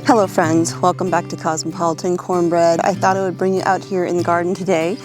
Hello friends, welcome back to Cosmopolitan Cornbread. I thought I would bring you out here in the garden today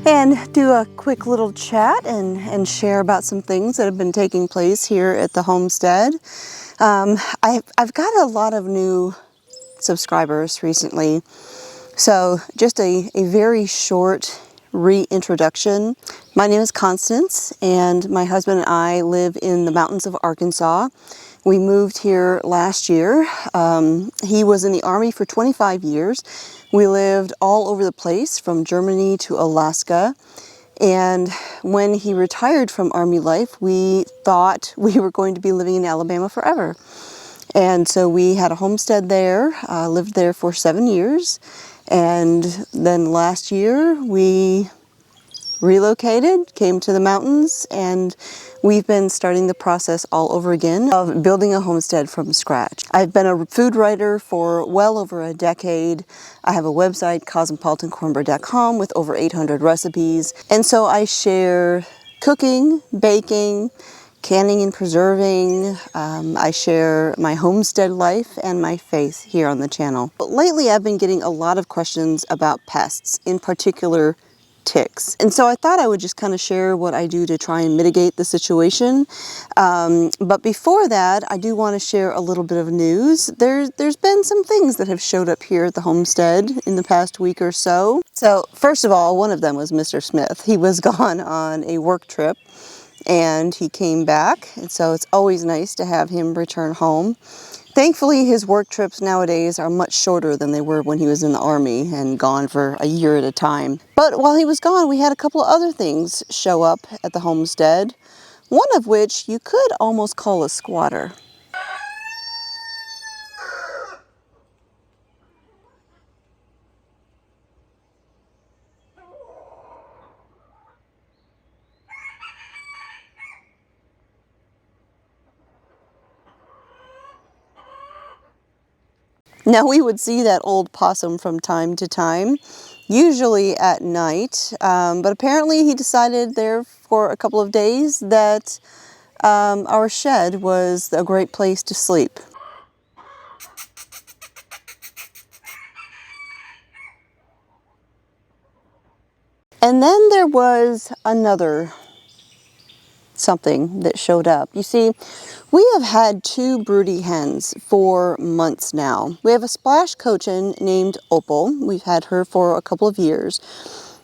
and do a quick little chat and share about some things that have been taking place here at the homestead. I've got a lot of new subscribers recently, so just a very short reintroduction. My name is Constance, and my husband and I live in the mountains of Arkansas. We moved here last year. He was in the Army for 25 years. We lived all over the place, from Germany to Alaska. And when he retired from Army life, we thought we were going to be living in Alabama forever. And so we had a homestead there, lived there for 7 years. And then last year we relocated, came to the mountains, and we've been starting the process all over again of building a homestead from scratch. I've been a food writer for well over a decade. I have a website, cosmopolitancornbread.com, with over 800 recipes. And so I share cooking, baking, canning and preserving. I share my homestead life and my faith here on the channel. But lately I've been getting a lot of questions about pests, in particular ticks. And so I thought I would just kind of share what I do to try and mitigate the situation. But before that, I do want to share a little bit of news. There's been some things that have showed up here at the homestead in the past week or so. So first of all, one of them was Mr. Smith. He was gone on a work trip and he came back. And so it's always nice to have him return home. Thankfully, his work trips nowadays are much shorter than they were when he was in the Army and gone for a year at a time. But while he was gone, we had a couple of other things show up at the homestead, one of which you could almost call a squatter. Now, we would see that old possum from time to time, usually at night, but apparently he decided there for a couple of days that our shed was a great place to sleep. And then there was another something that showed up. You see, we have had 2 broody hens for months now. We have a splash cochin named Opal. We've had her for a couple of years.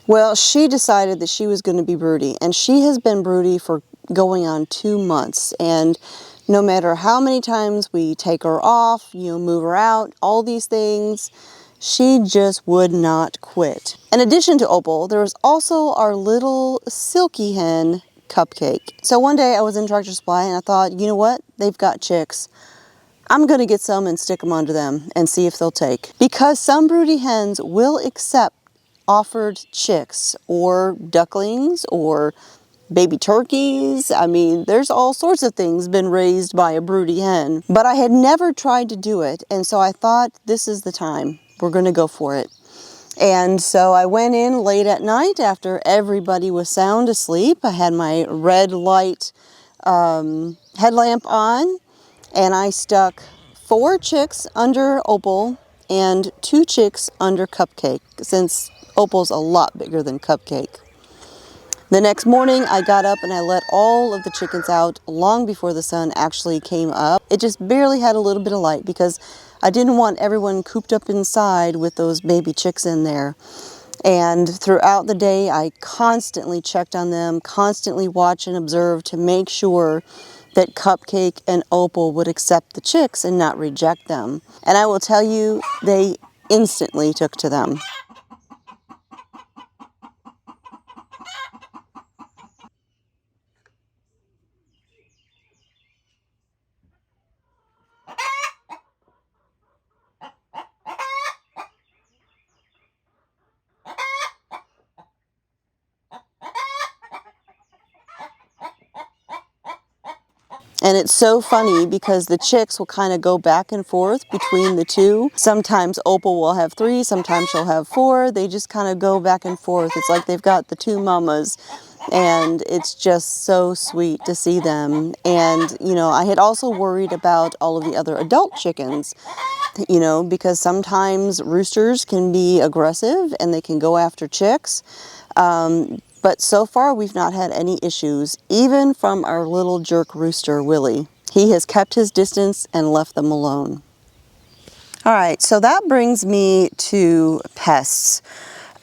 Well, she decided that she was going to be broody, and she has been broody for going on 2 months. And no matter how many times we take her off, move her out, all these things, she just would not quit. In addition to Opal, there was also our little silky hen, Cupcake. So one day I was in Tractor Supply and I thought, you know what? They've got chicks. I'm going to get some and stick them under them and see if they'll take. Because some broody hens will accept offered chicks or ducklings or baby turkeys. I mean, there's all sorts of things been raised by a broody hen. But I had never tried to do it, and so I thought, this is the time. We're going to go for it. And so I went in late at night after everybody was sound asleep. I had my red light headlamp on, and I stuck 4 chicks under Opal and 2 chicks under Cupcake, since Opal's a lot bigger than Cupcake. The next morning I got up and I let all of the chickens out long before the sun actually came up. It just barely had a little bit of light because I didn't want everyone cooped up inside with those baby chicks in there. And throughout the day I constantly checked on them, constantly watched and observed to make sure that Cupcake and Opal would accept the chicks and not reject them. And I will tell you, they instantly took to them. And it's so funny because the chicks will kind of go back and forth between the two. Sometimes Opal will have 3, sometimes she'll have 4. They just kind of go back and forth. It's like they've got the 2 mamas, and it's just so sweet to see them. And, you know, I had also worried about all of the other adult chickens, you know, because sometimes roosters can be aggressive and they can go after chicks. But so far we've not had any issues, even from our little jerk rooster, Willie. He has kept his distance and left them alone. All right, so that brings me to pests.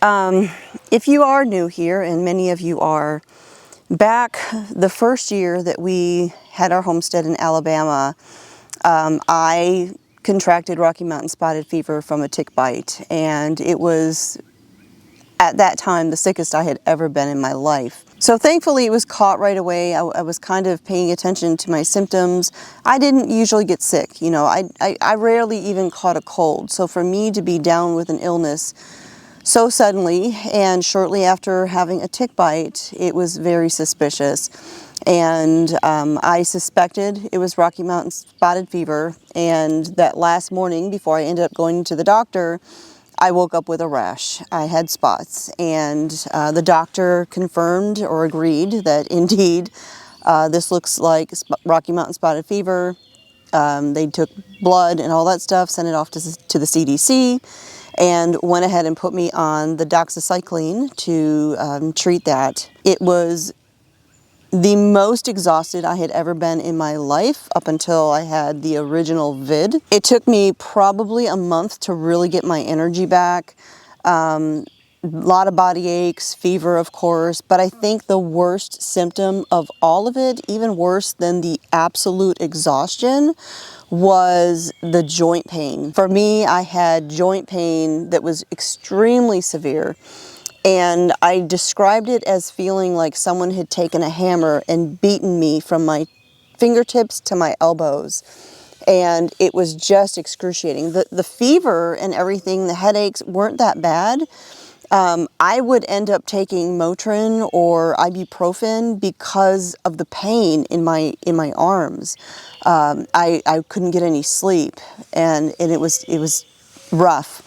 If you are new here, and many of you are, back the first year that we had our homestead in Alabama, I contracted Rocky Mountain spotted fever from a tick bite, and it was at that time the sickest I had ever been in my life. So thankfully it was caught right away. I was kind of paying attention to my symptoms. I didn't usually get sick, you know, I rarely even caught a cold. So for me to be down with an illness so suddenly and shortly after having a tick bite, it was very suspicious. And I suspected it was Rocky Mountain spotted fever, and that last morning before I ended up going to the doctor, I woke up with a rash. I had spots, and the doctor confirmed or agreed that indeed this looks like Rocky Mountain spotted fever. They took blood and all that stuff, sent it off to the CDC, and went ahead and put me on the doxycycline to treat that. It was the most exhausted I had ever been in my life up until I had the original vid. It took me probably a month to really get my energy back. A lot of body aches, fever of course, but I think the worst symptom of all of it, even worse than the absolute exhaustion, was the joint pain. For me, I had joint pain that was extremely severe. And I described it as feeling like someone had taken a hammer and beaten me from my fingertips to my elbows. And it was just excruciating. The fever and everything, the headaches weren't that bad. I would end up taking Motrin or ibuprofen because of the pain in my arms. I couldn't get any sleep, and it was rough.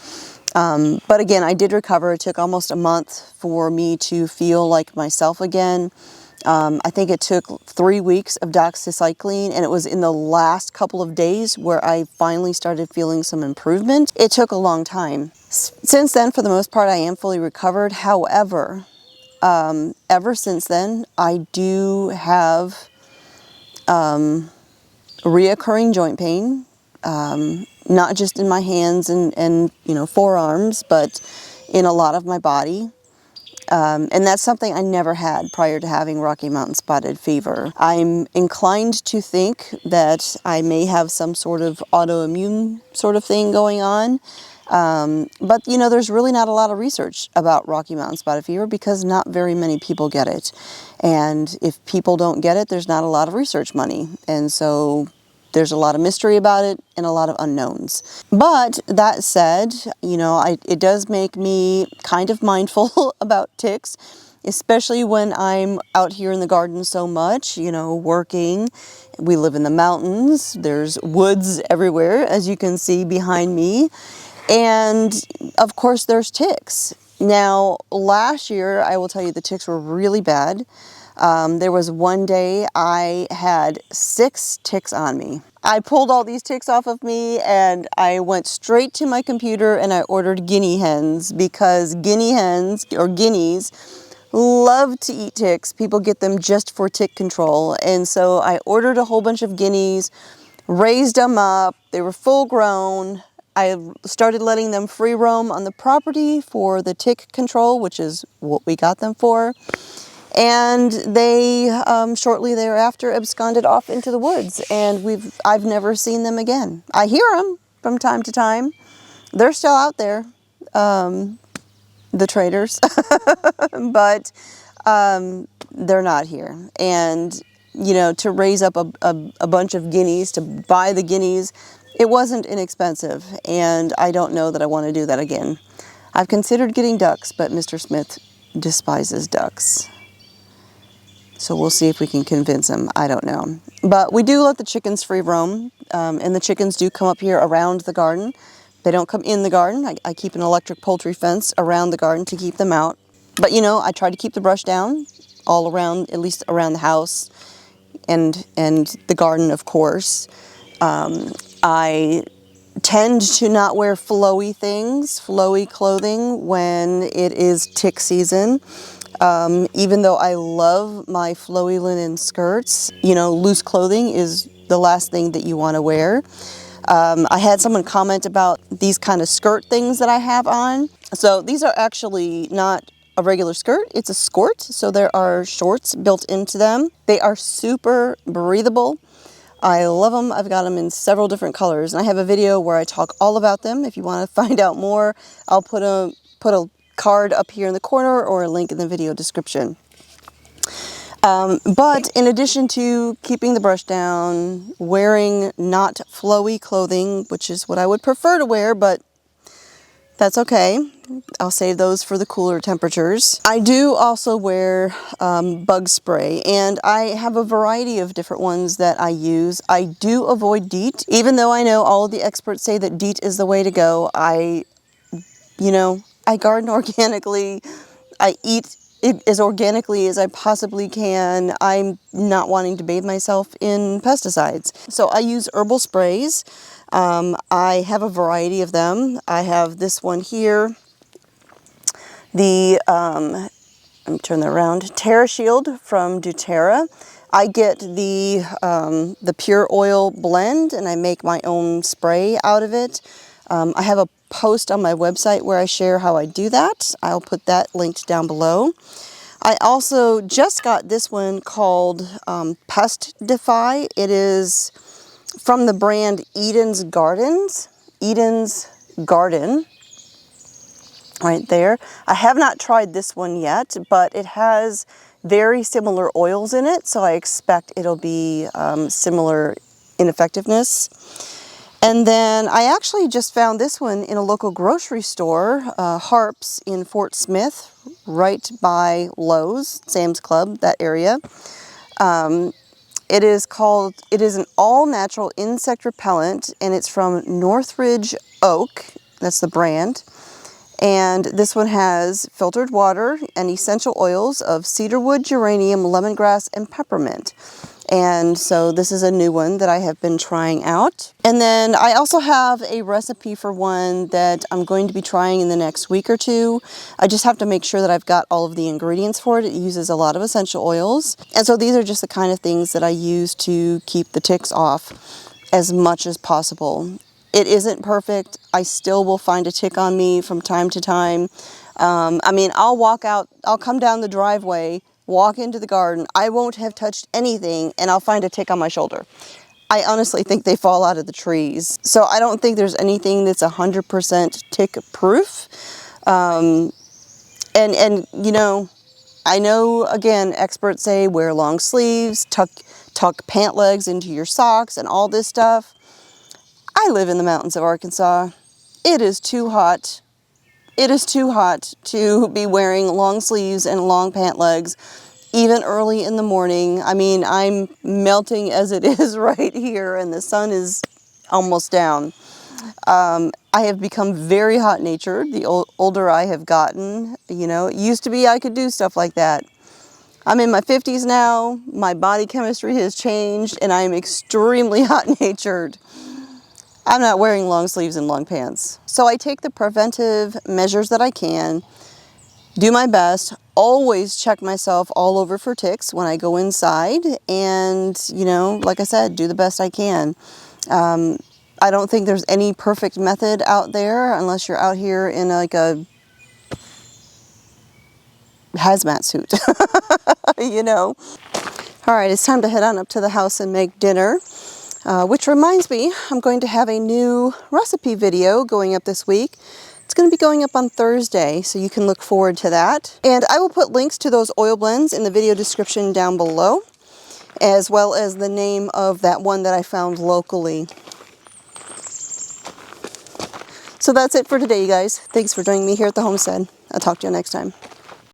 But again, I did recover. It took almost a month for me to feel like myself again. I think it took 3 weeks of doxycycline, and it was in the last couple of days where I finally started feeling some improvement. It took a long time. Since then, for the most part, I am fully recovered. However, ever since then, I do have reoccurring joint pain. Not just in my hands and you know, forearms, but in a lot of my body. And that's something I never had prior to having Rocky Mountain spotted fever. I'm inclined to think that I may have some sort of autoimmune sort of thing going on. But you know, there's really not a lot of research about Rocky Mountain spotted fever because not very many people get it. And if people don't get it, there's not a lot of research money. And so there's a lot of mystery about it and a lot of unknowns. But that said, you know, it does make me kind of mindful about ticks, especially when I'm out here in the garden so much, you know, working. We live in the mountains. There's woods everywhere, as you can see behind me. And of course there's ticks. Now, last year, I will tell you, the ticks were really bad. There was one day I had 6 ticks on me. I pulled all these ticks off of me and I went straight to my computer and I ordered guinea hens, because guinea hens or guineas love to eat ticks. People get them just for tick control. And so I ordered a whole bunch of guineas, raised them up. They were full grown. I started letting them free roam on the property for the tick control, which is what we got them for. And they shortly thereafter absconded off into the woods, and I've never seen them again. I hear them from time to time. They're still out there, the traders, but they're not here. And you know, to raise up a bunch of guineas, to buy the guineas, it wasn't inexpensive, and I don't know that I want to do that again. I've considered getting ducks, but Mr. Smith despises ducks. So we'll see if we can convince him. I don't know. But we do let the chickens free roam, and the chickens do come up here around the garden. They don't come in the garden. I keep an electric poultry fence around the garden to keep them out. But you know, I try to keep the brush down all around, at least around the house and the garden, of course. I tend to not wear flowy things, flowy clothing when it is tick season. Even though I love my flowy linen skirts, you know, loose clothing is the last thing that you want to wear. I had someone comment about these kind of skirt things that I have on. So these are actually not a regular skirt, it's a skort. So there are shorts built into them. They are super breathable. I love them. I've got them in several different colors, and I have a video where I talk all about them. If you want to find out more, I'll put a card up here in the corner or a link in the video description. But in addition to keeping the brush down, wearing not flowy clothing, which is what I would prefer to wear, but that's okay. I'll save those for the cooler temperatures. I do also wear bug spray, and I have a variety of different ones that I use. I do avoid DEET, even though I know all of the experts say that DEET is the way to go. You know, I garden organically. I eat it as organically as I possibly can. I'm not wanting to bathe myself in pesticides. So I use herbal sprays. I have a variety of them. I have this one here. Let me turn that around. Terra Shield from doTERRA. I get the pure oil blend and I make my own spray out of it. I have a post on my website where I share how I do that. I'll put that linked down below. I also just got this one called Pest Defy. It is from the brand Eden's Garden, right there. I have not tried this one yet, but it has very similar oils in it, so I expect it'll be similar in effectiveness. And then I actually just found this one in a local grocery store, Harps in Fort Smith, right by Lowe's, Sam's Club, that area. It is an all-natural insect repellent, and it's from Northridge Oak, that's the brand. And this one has filtered water and essential oils of cedarwood, geranium, lemongrass, and peppermint. And so this is a new one that I have been trying out. And then I also have a recipe for one that I'm going to be trying in the next week or two. I just have to make sure that I've got all of the ingredients for it. It uses a lot of essential oils. And so these are just the kind of things that I use to keep the ticks off as much as possible. It isn't perfect. I still will find a tick on me from time to time. I mean, I'll come down the driveway, walk into the garden, I won't have touched anything, and I'll find a tick on my shoulder. I honestly think they fall out of the trees. So I don't think there's anything that's 100% tick proof. And you know, I know, again, experts say wear long sleeves, tuck pant legs into your socks and all this stuff. I live in the mountains of Arkansas. It is too hot. It is too hot to be wearing long sleeves and long pant legs, even early in the morning. I mean, I'm melting as it is right here, and the sun is almost down. I have become very hot-natured the older I have gotten. You know, it used to be I could do stuff like that. I'm in my 50s now, my body chemistry has changed, and I'm extremely hot-natured. I'm not wearing long sleeves and long pants. So I take the preventive measures that I can, do my best, always check myself all over for ticks when I go inside, and, you know, like I said, do the best I can. I don't think there's any perfect method out there unless you're out here in like a hazmat suit, you know. All right, it's time to head on up to the house and make dinner. Which reminds me, I'm going to have a new recipe video going up this week. It's going to be going up on Thursday, so you can look forward to that. And I will put links to those oil blends in the video description down below, as well as the name of that one that I found locally. So that's it for today, you guys. Thanks for joining me here at the homestead. I'll talk to you next time.